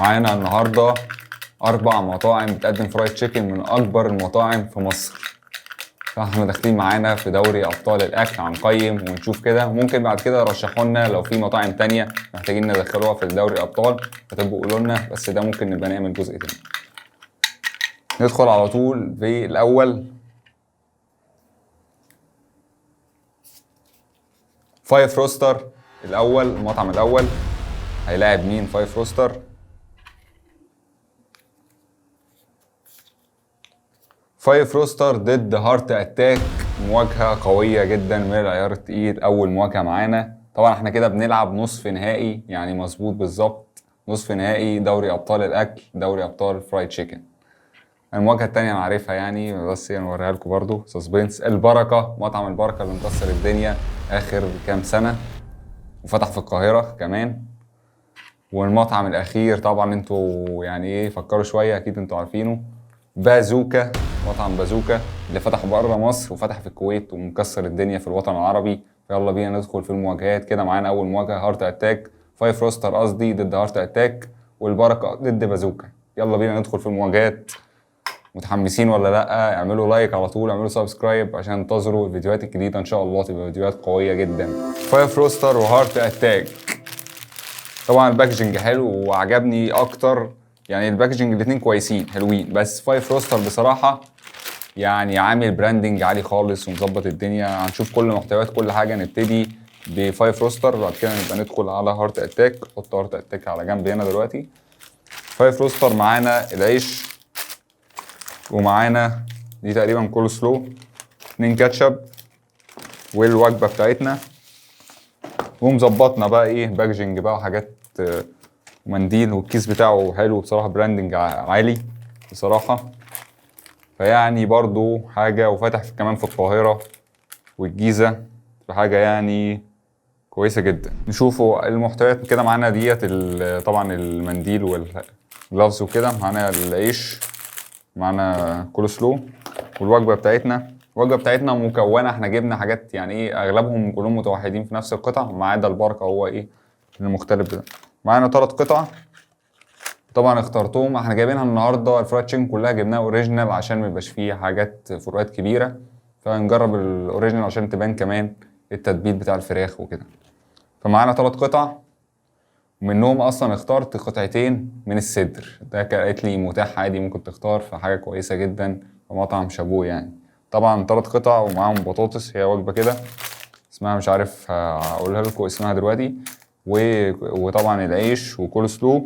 معانا النهارده 4 مطاعم بتقدم فرايد تشيكن من اكبر المطاعم في مصر. فاحنا داخلين معانا في دوري ابطال الاكل، هنقيم ونشوف كده، وممكن بعد كده يرشحوا لنا لو في مطاعم تانية محتاجين ندخلوها في دوري الابطال فتبقوا قولوا لنا، بس ده ممكن نبقى نعمل جزء تاني. ندخل على طول في الاول. فايف روستر الاول، المطعم الاول هيلاعب مين؟ فايف روستر. فايف روستر ضد هارت اتاك، مواجهة قوية جدا من العيار التقيل. أول مواجهة معانا طبعا احنا كده بنلعب نصف نهائي، يعني مظبوط بالظبط نصف نهائي دوري أبطال الأكل، دوري أبطال فرايد تشيكن. المواجهة التانية أنا عارفها يعني، بس يعني نوريها لكم برضه سسبنس. البركة، مطعم البركة اللي مكسر الدنيا آخر كام سنة وفتح في القاهرة كمان. والمطعم الأخير طبعا انتوا يعني ايه، فكروا شوية أكيد انتوا عارفينه، بازوكا، مطعم بازوكا اللي فتح بره مصر وفتح في الكويت ومكسر الدنيا في الوطن العربي. يلا بينا ندخل في المواجهات كده. معانا اول مواجهه هارت اتاك، فايف روستر قصدي ضد هارت اتاك، والبركه ضد بازوكا. يلا بينا ندخل في المواجهات. متحمسين ولا لا؟ اعملوا لايك على طول، اعملوا سبسكرايب عشان تنتظروا الفيديوهات الجديده ان شاء الله، تبقى فيديوهات قويه جدا. فايف روستر وهارت اتاك. طبعا الباكجنج حلو وعجبني اكتر، يعني الباكجنج الاتنين كويسين حلوين، بس فايف روستر بصراحه يعني عامل براندنج عالي خالص ومظبط الدنيا. هنشوف كل محتويات كل حاجه. نبتدي بفايف روستر، بعد كده نبقى ندخل على هارت اتاك. حط هارت اتاك على جنب هنا دلوقتي. فايف روستر معانا العيش، ومعانا دي تقريبا كول سلو، 2 كاتشب، والوجبه بتاعتنا. ومظبطنا بقى ايه باكجنج بقى وحاجات، منديل، والكيس بتاعه حلو بصراحه، براندنج عالي بصراحه. فيعني برضو حاجه، وفتح كمان في القاهره والجيزه، فحاجه يعني كويسه جدا. نشوفوا المحتويات كده. معانا ديت طبعا المنديل والجلافز وكده. معانا العيش، معانا كول سلو، والوجبه بتاعتنا. الوجبه بتاعتنا مكونه، احنا جبنا حاجات يعني ايه اغلبهم كلهم متوحدين في نفس القطع، ما عدا البركه هو ايه المختلف ده. معانا 3 قطع طبعا اخترتهم. احنا جايبينها النهارده الفرايد تشيكن كلها جبناها اوريجينال عشان ما يبقاش فيه حاجات فروقات كبيره، فنجرب الاوريجينال عشان تبان كمان التتبيل بتاع الفراخ وكده. فمعانا 3 قطع، ومنهم اصلا اخترت قطعتين من الصدر ده، قالت لي متاح عادي ممكن تختار، فحاجه كويسه جدا ومطعم شابوه يعني. طبعا 3 قطع ومعاهم بطاطس، هي وجبه كده اسمها مش عارف، هقولها لكم اسمها دلوقتي. وطبعا العيش وكول سلو